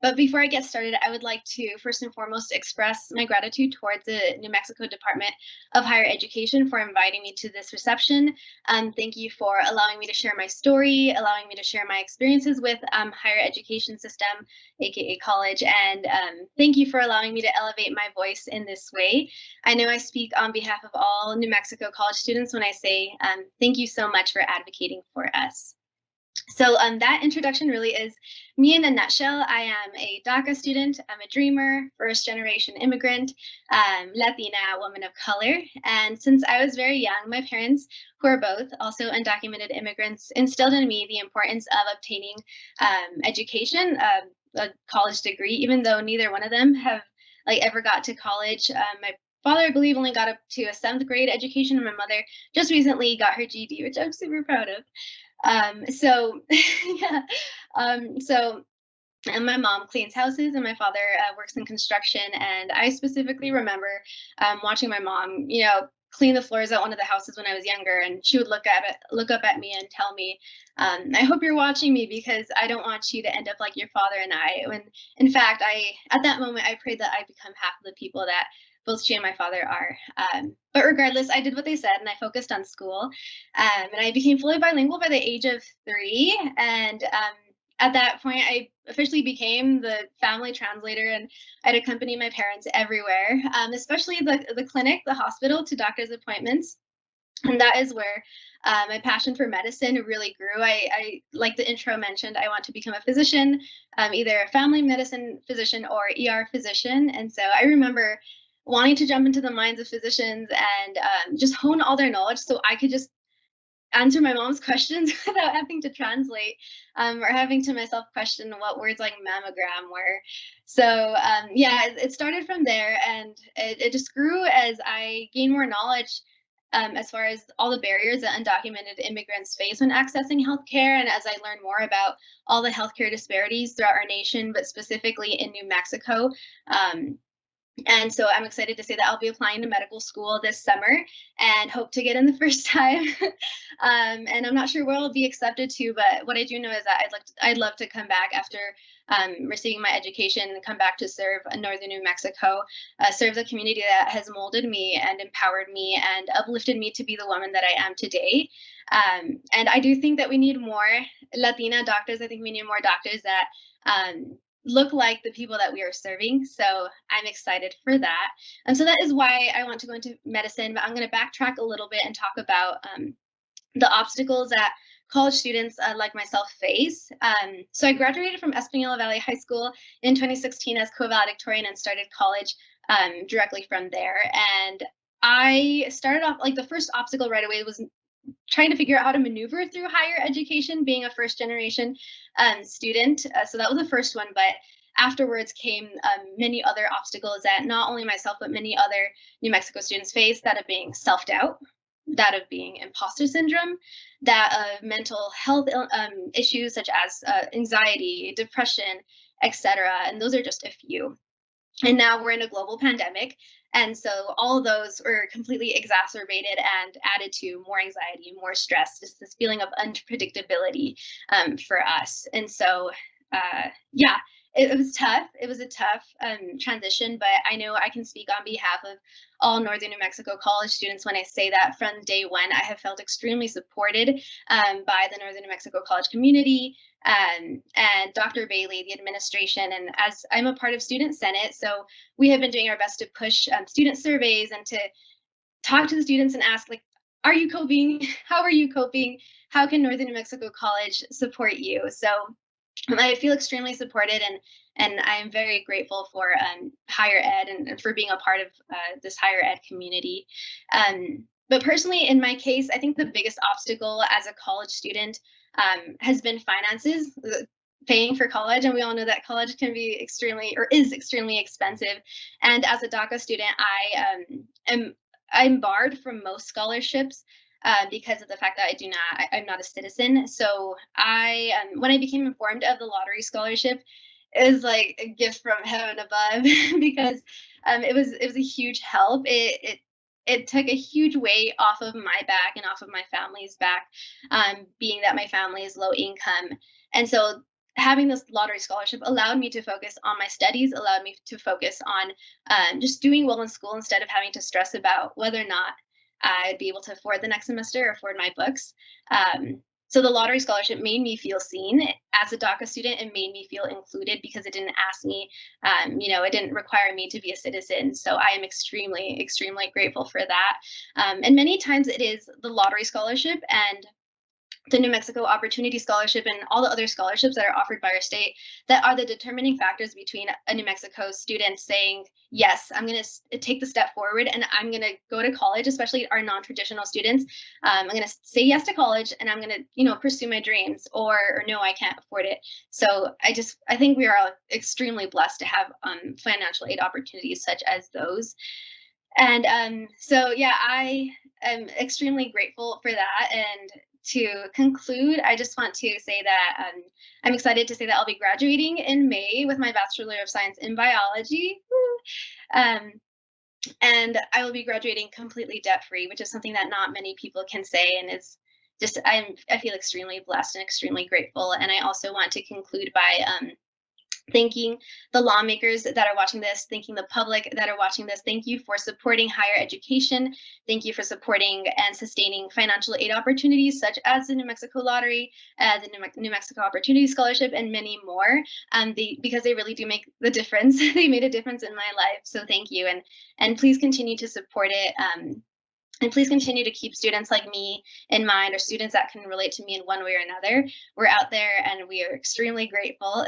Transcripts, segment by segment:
But before I get started, I would like to first and foremost express my gratitude towards the New Mexico Department of Higher Education for inviting me to this reception. Thank you for allowing me to share my story, allowing me to share my experiences with higher education system, aka college, and thank you for allowing me to elevate my voice in this way. I know I speak on behalf of all New Mexico college students when I say thank you so much for advocating for us. So that introduction really is me in a nutshell. I am a DACA student. I'm a dreamer, first generation immigrant, Latina, woman of color. And since I was very young, my parents, who are both also undocumented immigrants, instilled in me the importance of obtaining education, a college degree, even though neither one of them have ever got to college. My father, I believe, only got up to a seventh grade education, and my mother just recently got her GED, which I'm super proud of. So yeah, so and my mom cleans houses, and my father works in construction. And I specifically remember watching my mom, clean the floors at one of the houses when I was younger, and she would look up at me, and tell me, "I hope you're watching me because I don't want you to end up like your father and I." When in fact, at that moment I prayed that I become half of the people that both she and my father are. But regardless, I did what they said, and I focused on school, and I became fully bilingual by the age of 3. And at that point, I officially became the family translator, and I'd accompany my parents everywhere, especially the clinic, the hospital, to doctor's appointments. And that is where my passion for medicine really grew. I, like the intro mentioned, I want to become a physician, either a family medicine physician or ER physician. And so I remember wanting to jump into the minds of physicians and just hone all their knowledge so I could just answer my mom's questions without having to translate, or having to myself question what words like mammogram were. So yeah, it started from there, and it just grew as I gained more knowledge as far as all the barriers that undocumented immigrants face when accessing healthcare, and as I learned more about all the healthcare disparities throughout our nation, but specifically in New Mexico. Um, and so I'm excited to say that I'll be applying to medical school this summer and hope to get in the first time. And I'm not sure where I'll be accepted to, but what I do know is that I'd love to come back after receiving my education and come back to serve northern New Mexico, serve the community that has molded me and empowered me and uplifted me to be the woman that I am today. And I do think that we need more Latina doctors. I think we need more doctors that look like the people that we are serving. So I'm excited for that. And so that is why I want to go into medicine. But I'm going to backtrack a little bit and talk about the obstacles that college students like myself face. So I graduated from Espanola Valley High School in 2016 as co-valedictorian and started college directly from there. And I started off like the first obstacle right away was trying to figure out how to maneuver through higher education, being a first generation student. So that was the first one. But afterwards came many other obstacles that not only myself, but many other New Mexico students face, that of being self doubt, that of being imposter syndrome, that of mental health issues such as anxiety, depression, etc. And those are just a few. And now we're in a global pandemic. And so all of those were completely exacerbated and added to more anxiety, more stress, just this feeling of unpredictability for us. And so, yeah, it was tough. It was a tough transition, but I know I can speak on behalf of all Northern New Mexico college students when I say that from day one, I have felt extremely supported by the Northern New Mexico college community, and Dr. Bailey, the administration. And as I'm a part of Student Senate, so we have been doing our best to push student surveys and to talk to the students and ask, like, are you coping? How are you coping? How can Northern New Mexico College support you? So I feel extremely supported, and I am very grateful for higher ed, and for being a part of this higher ed community. But personally, in my case, I think the biggest obstacle as a college student has been finances, paying for college. And we all know that college can be extremely, or is extremely expensive. And as a DACA student, I'm barred from most scholarships because of the fact that I'm not a citizen. So when I became informed of the lottery scholarship, it was like a gift from heaven above because it was a huge help. It took a huge weight off of my back and off of my family's back, being that my family is low income. And so having this lottery scholarship allowed me to focus on my studies, allowed me to focus on just doing well in school instead of having to stress about whether or not I'd be able to afford the next semester or afford my books. So the lottery scholarship made me feel seen as a DACA student. It made me feel included because it didn't ask me, it didn't require me to be a citizen. So I am extremely, extremely grateful for that. And many times it is the lottery scholarship and the New Mexico Opportunity Scholarship and all the other scholarships that are offered by our state that are the determining factors between a New Mexico student saying, yes, I'm going to take the step forward and I'm going to go to college, especially our non-traditional students. I'm going to say yes to college and I'm going to, pursue my dreams or no, I can't afford it. So I think we are all extremely blessed to have financial aid opportunities such as those. And so, yeah, I am extremely grateful for that. And to conclude, I just want to say that I'm excited to say that I'll be graduating in May with my Bachelor of Science in Biology. Woo! And I will be graduating completely debt free, which is something that not many people can say. And it's just, I feel extremely blessed and extremely grateful. And I also want to conclude by thanking the lawmakers that are watching this, thanking the public that are watching this. Thank you for supporting higher education. Thank you for supporting and sustaining financial aid opportunities such as the New Mexico Lottery, the New Mexico Opportunity Scholarship, and many more. Because they really do make the difference. They made a difference in my life. So thank you, and please continue to support it. And please continue to keep students like me in mind, or students that can relate to me in one way or another. We're out there and we are extremely grateful.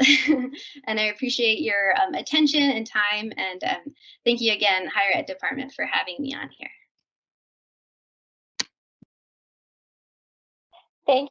And I appreciate your attention and time. And thank you again, Higher Ed Department, for having me on here.